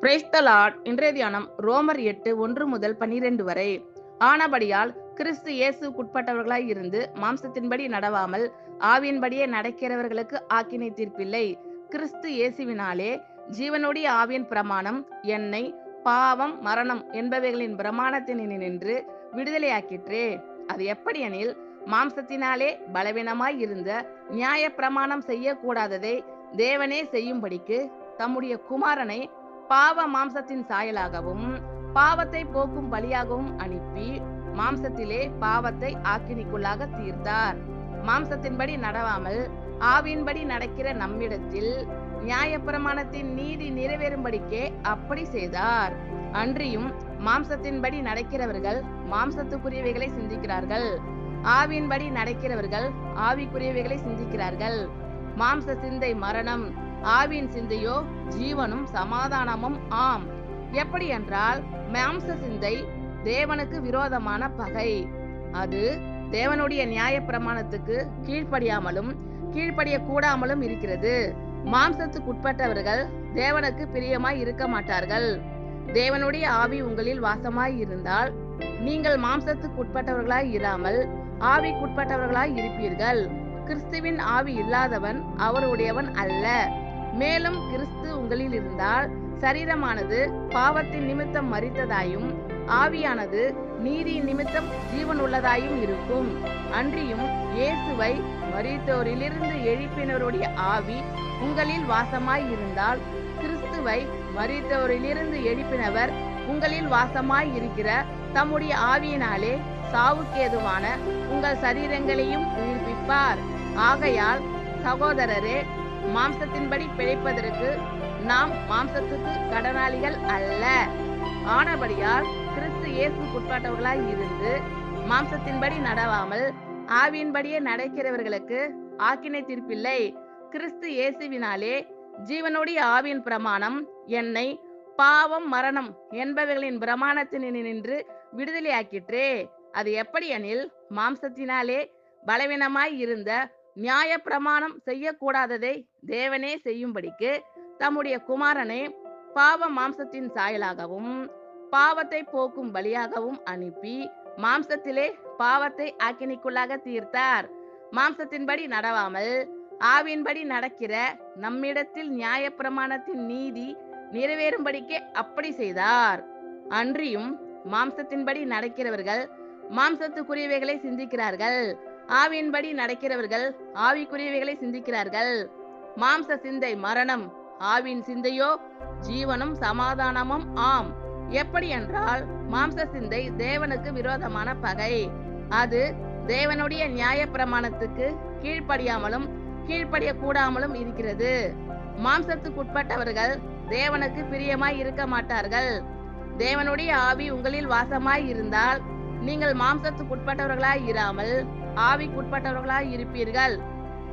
Praise the Lord. இன்றைய தியானம் ரோமர் 8:1-12 வரை. ஆனபடியால் கிறிஸ்து இயேசுக்குட்பட்டவர்களாய் இருந்து மாம்சத்தின்படி நடவாமல் ஆவியின்படியே நடக்கிறவர்களுக்கு ஆக்கினை தீர்ப்பில்லை. கிறிஸ்து இயேசுவினாலே ஜீவனுடைய ஆவியின் பிரமாணம் என்னை பாவம் மரணம் என்பவைகளின் பிரமாணத்தினின்று விடுதலையாக்கிற்றே. அது எப்படியெனில், மாம்சத்தினாலே பலவீனமாய் இருந்த நியாய பிரமாணம் செய்யக்கூடாததை தேவனே செய்யும்படிக்கு தம்முடைய குமாரனை பாவ மாம்சத்தின் சாயலாகவும் பாவத்தை போக்கும் பலியாகவும் அனுப்பி மாம்சத்திலே பாவத்தை ஆக்கினிக்குள்ளாக தீர்த்தார். மாம்சத்தின்படி நடவாமல் ஆவியின்படி நடக்கிற நம்மிடத்தில் நியாயப்பிரமாணத்தின் நீதி நிறைவேறும்படிக்கே அப்படி செய்தார். அன்றியும் மாம்சத்தின்படி நடக்கிறவர்கள் மாம்சத்துக்குரியவைகளை சிந்திக்கிறார்கள், ஆவியின்படி நடக்கிறவர்கள் ஆவிக்குரியவைகளை சிந்திக்கிறார்கள். மாம்ச சிந்தை மரணம், ஆவியின் சிந்தையோ ஜீவனும் சமாதானமும் ஆம். எப்படி என்றால், மாம்ச சிந்தை தேவனுக்கு விரோதமான பகை. அது தேவனுடைய நியாய பிரமாணத்துக்கு கீழ்ப்படியாமலும் கீழ்ப்படிய கூடாமலும் இருக்கிறது. மாம்சத்துக்குட்பட்டவர்கள் தேவனுக்கு பிரியமாய் இருக்க மாட்டார்கள். தேவனுடைய ஆவி உங்களில் வாசமாய் இருந்தால் நீங்கள் மாம்சத்துக்குட்பட்டவர்களாய் இராமல் ஆவிக்குட்பட்டவர்களாய் இருப்பீர்கள். கிறிஸ்துவின் ஆவி இல்லாதவன் அவருடையவன் அல்ல. மேலும் கிறிஸ்து உங்களில் இருந்தால் சரீரமானது பாவத்தின் நிமித்தம் மரித்ததாயும் ஆவியானது நீதி நிமித்தம் ஜீவன் உள்ளதாயும் இருக்கும். அன்றியும் இயேசுவை மரித்தோரிலிருந்து எழுப்பினவருடைய ஆவி உங்களில் வாசமாய் இருந்தால் கிறிஸ்துவை மரித்தோரிலிருந்து எழுப்பினவர் உங்களில் வாசமாய் இருக்கிற தம்முடைய ஆவியினாலே சாவுக்கேதுவான உங்கள் சரீரங்களையும் உயிர்ப்பிப்பார். ஆகையால் சகோதரரே, மாம்சத்தின்படி பிழைப்பதற்கு நாம் மாம்சத்துக்கு கடனாளிகள் அல்ல. ஆனபடியால் கிறிஸ்து இயேசுக்குட்பட்டவர்களாய் இருந்து மாம்சத்தின்படி நடவாமல் ஆவியின்படியே நடக்கிறவர்களுக்கு ஆக்கினை தீர்ப்பில்லை. கிறிஸ்து இயேசுவினாலே ஜீவனுடைய ஆவியின் பிரமாணம் என்னை பாவம் மரணம் என்பவைகளின் பிரமாணத்தினின்று விடுதலையாக்கிற்றே. அது எப்படியெனில், மாம்சத்தினாலே பலவீனமாய் இருந்த நியாய பிரமாணம் செய்யக்கூடாததை தேவனே செய்யும்படிக்கு தம்முடைய குமாரனை பாவ மாம்சத்தின் சாயலாகவும் பாவத்தை போக்கும் பலியாகவும் அனுப்பி மாம்சத்திலே பாவத்தை ஆக்கினிக்குள்ளாக தீர்த்தார். மாம்சத்தின்படி நடவாமல் ஆவியின்படி நடக்கிற நம்மிடத்தில் நியாய பிரமாணத்தின் நீதி நிறைவேறும்படிக்கே அப்படி செய்தார். அன்றியும் மாம்சத்தின்படி நடக்கிறவர்கள் மாம்சத்துக்குரியவைகளை சிந்திக்கிறார்கள், ஆவியின்படி நடக்கிறவர்கள் ஆவிக்குரியவைகளை சிந்திக்கிறார்கள். மாம்ச சிந்தை மரணம், ஆவியின் சிந்தையோ ஜீவனும் சமாதானமும் ஆம். எப்படி என்றால், மாம்ச சிந்தை தேவனுக்கு விரோதமான பகை. அது தேவனுடைய நியாய பிரமாணத்துக்கு கீழ்ப்படியாமலும் கீழ்ப்படிய கூடாமலும் இருக்கிறது. மாம்சத்துக்குட்பட்டவர்கள் தேவனுக்கு பிரியமாய் இருக்க மாட்டார்கள். தேவனுடைய ஆவி உங்களில் வாசமாய் இருந்தால் நீங்கள் மாம்சத்துக்குட்பட்டவர்களாய் இராமல் ஆவிக்குட்பட்டவர்களாய் இருப்பீர்கள்.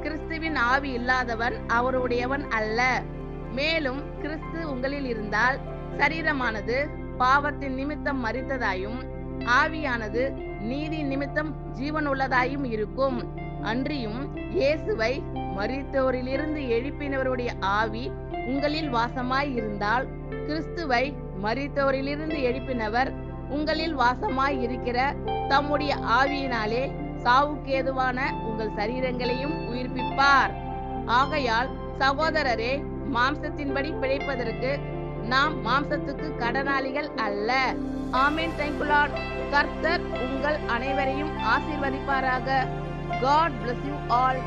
கிறிஸ்துவின் ஆவி இல்லாதவன் அவருடையவன் அல்ல. மேலும் கிறிஸ்து உங்களில் இருந்தால் சரீரமானது பாவத்தின் நிமித்தம் மரித்ததாயும் ஆவியானது நீதி நிமித்தம் ஜீவன் உள்ளதாயும் இருக்கும். அன்றியும் இயேசுவை மரித்தோரிலிருந்து எழுப்பினவருடைய ஆவி உங்களில் வாசமாய் இருந்தால் கிறிஸ்துவை மரித்தோரிலிருந்து எழுப்பினவர் உங்களில் வாசமாய் இருக்கிற தம்முடைய ஆவியினாலே சாவுக்கேதுவான உங்கள் சரீரங்களையும் உயிர்ப்பிப்பார். ஆகையால் சகோதரரே, மாம்சத்தின்படி பிழைப்பதற்கு நாம் மாம்சத்துக்கு கடனாளிகள் அல்ல. ஆமென். Thank you Lord. கர்த்தர் உங்கள் அனைவரையும் ஆசீர்வதிப்பாராக. God bless you all.